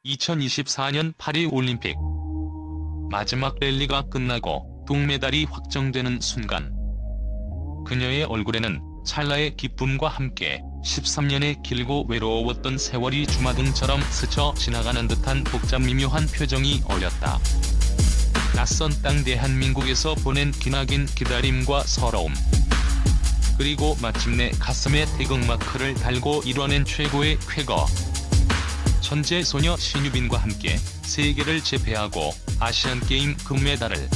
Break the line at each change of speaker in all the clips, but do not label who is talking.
2024년 파리올림픽 마지막 랠리가 끝나고 동메달이 확정되는 순간 그녀의 얼굴에는 찰나의 기쁨과 함께 13년의 길고 외로웠던 세월이 주마등처럼 스쳐 지나가는 듯한 복잡 미묘한 표정이 어렸다. 낯선 땅 대한민국에서 보낸 기나긴 기다림과 서러움, 그리고 마침내 가슴에 태극마크를 달고 이뤄낸 최고의 쾌거. 천재 소녀 신유빈과 함께 세계를 제패하고 아시안게임 금메달을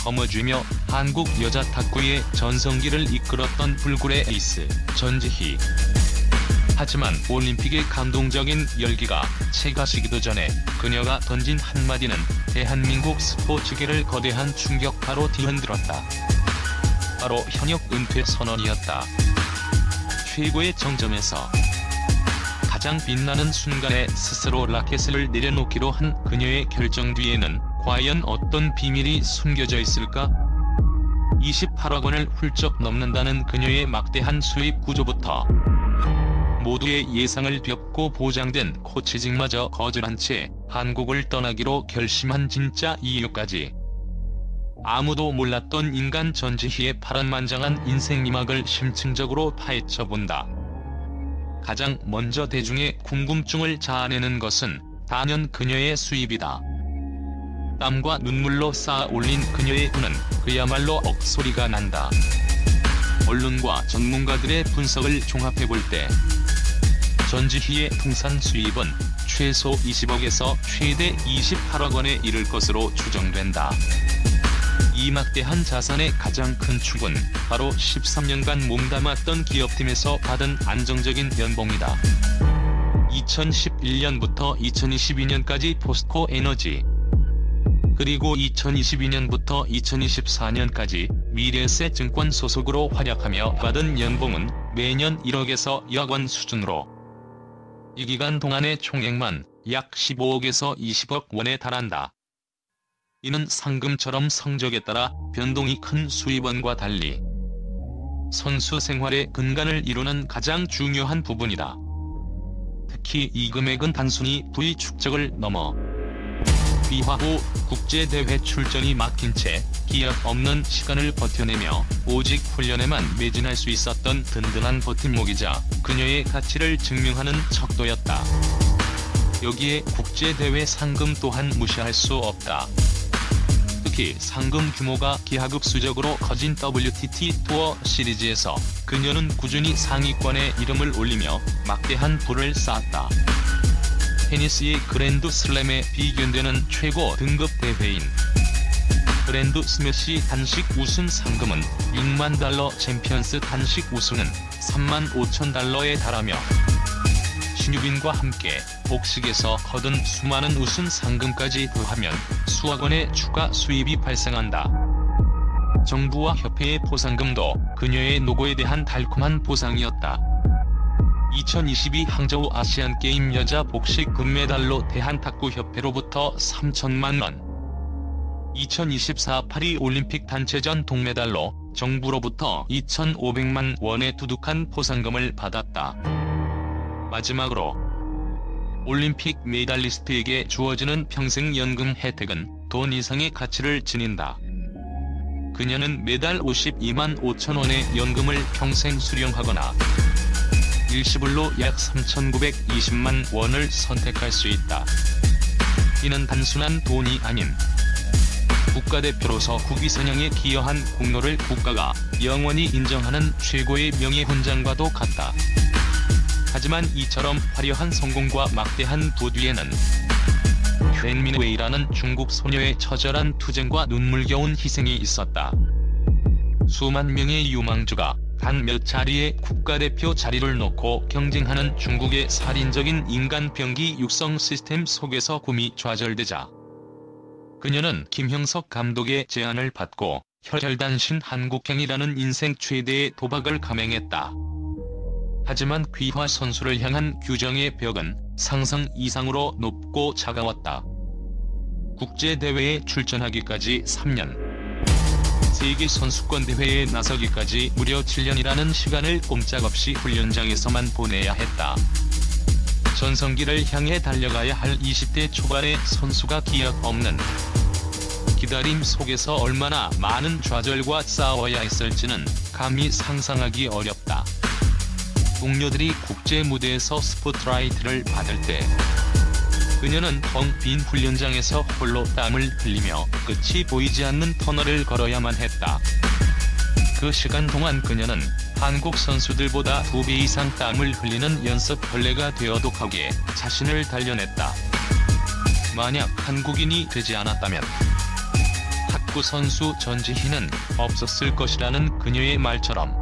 거머쥐며 한국 여자 탁구의 전성기를 이끌었던 불굴의 에이스 전지희. 하지만 올림픽의 감동적인 열기가 채 가시기도 전에 그녀가 던진 한마디는 대한민국 스포츠계를 거대한 충격파로 뒤흔들었다. 바로 현역 은퇴 선언이었다. 최고의 정점에서 가장 빛나는 순간에 스스로 라켓을 내려놓기로 한 그녀의 결정 뒤에는 과연 어떤 비밀이 숨겨져 있을까? 28억 원을 훌쩍 넘는다는 그녀의 막대한 수입 구조부터 모두의 예상을 뒤엎고 보장된 코치직마저 거절한 채 한국을 떠나기로 결심한 진짜 이유까지, 아무도 몰랐던 인간 전지희의 파란만장한 인생 이막을 심층적으로 파헤쳐본다. 가장 먼저 대중의 궁금증을 자아내는 것은 단연 그녀의 수입이다. 땀과 눈물로 쌓아 올린 그녀의 돈은 그야말로 억소리가 난다. 언론과 전문가들의 분석을 종합해볼 때 전지희의 통산 수입은 최소 20억에서 최대 28억 원에 이를 것으로 추정된다. 이 막대한 자산의 가장 큰 축은 바로 13년간 몸담았던 기업팀에서 받은 안정적인 연봉이다. 2011년부터 2022년까지 포스코 에너지, 그리고 2022년부터 2024년까지 미래에셋증권 소속으로 활약하며 받은 연봉은 매년 1억에서 억 원 수준으로 이 기간 동안의 총액만 약 15억에서 20억 원에 달한다. 이는 상금처럼 성적에 따라 변동이 큰 수입원과 달리 선수 생활의 근간을 이루는 가장 중요한 부분이다. 특히 이 금액은 단순히 부의 축적을 넘어 비화 후 국제대회 출전이 막힌 채 기약 없는 시간을 버텨내며 오직 훈련에만 매진할 수 있었던 든든한 버팀목이자 그녀의 가치를 증명하는 척도였다. 여기에 국제대회 상금 또한 무시할 수 없다. 특히 상금 규모가 기하급수적으로 커진 WTT 투어 시리즈에서 그녀는 꾸준히 상위권에 이름을 올리며 막대한 부를 쌓았다. 테니스의 그랜드 슬램에 비견되는 최고 등급 대회인 그랜드 스매시 단식 우승 상금은 6만 달러, 챔피언스 단식 우승은 3만 5천 달러에 달하며 신유빈과 함께 복식에서 거둔 수많은 우승 상금까지 더하면 수억 원의 추가 수입이 발생한다. 정부와 협회의 포상금도 그녀의 노고에 대한 달콤한 보상이었다. 2022 항저우 아시안게임 여자 복식 금메달로 대한탁구협회로부터 3천만 원, 2024 파리올림픽 단체전 동메달로 정부로부터 2,500만 원의 두둑한 포상금을 받았다. 마지막으로 올림픽 메달리스트에게 주어지는 평생연금 혜택은 돈 이상의 가치를 지닌다. 그녀는 매달 52만 5천 원의 연금을 평생 수령하거나 일시불로 약 3,920만 원을 선택할 수 있다. 이는 단순한 돈이 아닌 국가대표로서 국위선양에 기여한 공로를 국가가 영원히 인정하는 최고의 명예훈장과도 같다. 하지만 이처럼 화려한 성공과 막대한 부 뒤에는 웬민웨이라는 중국 소녀의 처절한 투쟁과 눈물겨운 희생이 있었다. 수만 명의 유망주가 단 몇 자리의 국가대표 자리를 놓고 경쟁하는 중국의 살인적인 인간병기 육성 시스템 속에서 꿈이 좌절되자 그녀는 김형석 감독의 제안을 받고 혈혈단신 한국행이라는 인생 최대의 도박을 감행했다. 하지만 귀화 선수를 향한 규정의 벽은 상상 이상으로 높고 차가웠다. 국제대회에 출전하기까지 3년, 세계선수권대회에 나서기까지 무려 7년이라는 시간을 꼼짝없이 훈련장에서만 보내야 했다. 전성기를 향해 달려가야 할 20대 초반의 선수가 기약 없는 기다림 속에서 얼마나 많은 좌절과 싸워야 했을지는 감히 상상하기 어렵다. 동료들이 국제 무대에서 스포트라이트를 받을 때 그녀는 텅 빈 훈련장에서 홀로 땀을 흘리며 끝이 보이지 않는 터널을 걸어야만 했다. 그 시간 동안 그녀는 한국 선수들보다 2배 이상 땀을 흘리는 연습 벌레가 되어도 하기에 자신을 단련했다. 만약 한국인이 되지 않았다면 탁구 선수 전지희는 없었을 것이라는 그녀의 말처럼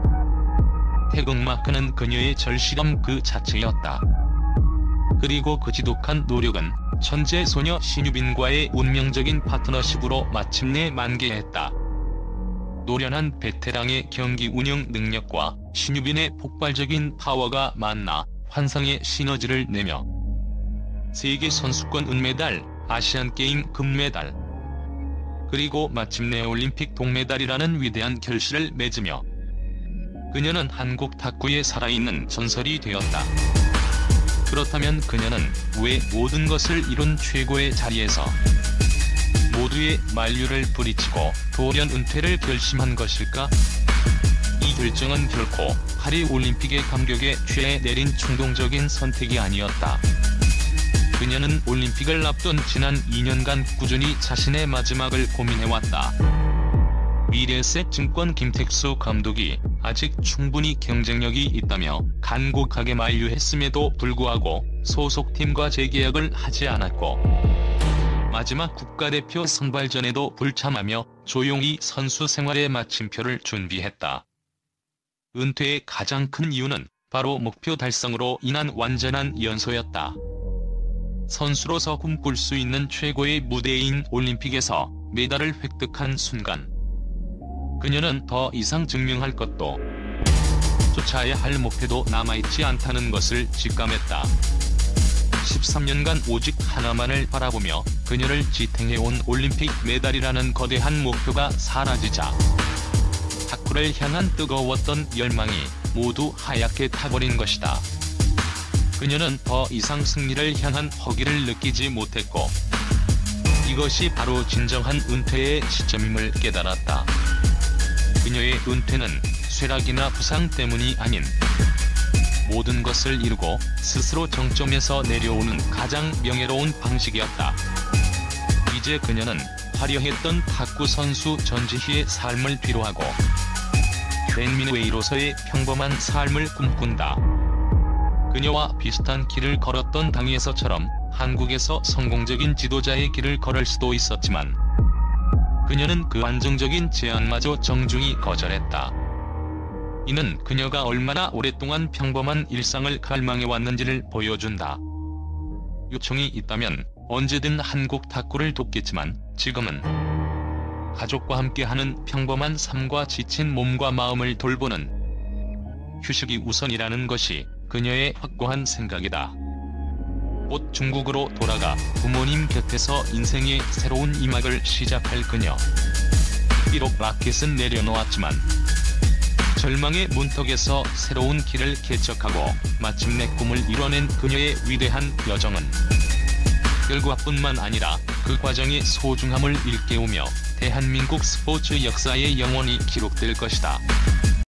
태극마크는 그녀의 절실함 그 자체였다. 그리고 그 지독한 노력은 천재 소녀 신유빈과의 운명적인 파트너십으로 마침내 만개했다. 노련한 베테랑의 경기 운영 능력과 신유빈의 폭발적인 파워가 만나 환상의 시너지를 내며 세계 선수권 은메달, 아시안게임 금메달, 그리고 마침내 올림픽 동메달이라는 위대한 결실을 맺으며 그녀는 한국 탁구의 살아있는 전설이 되었다. 그렇다면 그녀는 왜 모든 것을 이룬 최고의 자리에서 모두의 만류를 뿌리치고 돌연 은퇴를 결심한 것일까? 이 결정은 결코 파리 올림픽의 감격에 취해 내린 충동적인 선택이 아니었다. 그녀는 올림픽을 앞둔 지난 2년간 꾸준히 자신의 마지막을 고민해왔다. 미래에셋증권 김택수 감독이 아직 충분히 경쟁력이 있다며 간곡하게 만류했음에도 불구하고 소속팀과 재계약을 하지 않았고 마지막 국가대표 선발전에도 불참하며 조용히 선수 생활의 마침표를 준비했다. 은퇴의 가장 큰 이유는 바로 목표 달성으로 인한 완전한 연소였다. 선수로서 꿈꿀 수 있는 최고의 무대인 올림픽에서 메달을 획득한 순간 그녀는 더 이상 증명할 것도 쫓아야 할 목표도 남아있지 않다는 것을 직감했다. 13년간 오직 하나만을 바라보며 그녀를 지탱해온 올림픽 메달이라는 거대한 목표가 사라지자 탁구를 향한 뜨거웠던 열망이 모두 하얗게 타버린 것이다. 그녀는 더 이상 승리를 향한 허기를 느끼지 못했고 이것이 바로 진정한 은퇴의 시점임을 깨달았다. 그녀의 은퇴는 쇠락이나 부상 때문이 아닌 모든 것을 이루고 스스로 정점에서 내려오는 가장 명예로운 방식이었다. 이제 그녀는 화려했던 탁구 선수 전지희의 삶을 뒤로하고 웬민웨이로서의 평범한 삶을 꿈꾼다. 그녀와 비슷한 길을 걸었던 당에서처럼 한국에서 성공적인 지도자의 길을 걸을 수도 있었지만 그녀는 그 안정적인 제안마저 정중히 거절했다. 이는 그녀가 얼마나 오랫동안 평범한 일상을 갈망해왔는지를 보여준다. 요청이 있다면 언제든 한국 탁구를 돕겠지만 지금은 가족과 함께하는 평범한 삶과 지친 몸과 마음을 돌보는 휴식이 우선이라는 것이 그녀의 확고한 생각이다. 곧 중국으로 돌아가 부모님 곁에서 인생의 새로운 이막을 시작할 그녀. 비록 라켓은 내려놓았지만 절망의 문턱에서 새로운 길을 개척하고 마침내 꿈을 이뤄낸 그녀의 위대한 여정은 결과뿐만 아니라 그 과정의 소중함을 일깨우며 대한민국 스포츠 역사에 영원히 기록될 것이다.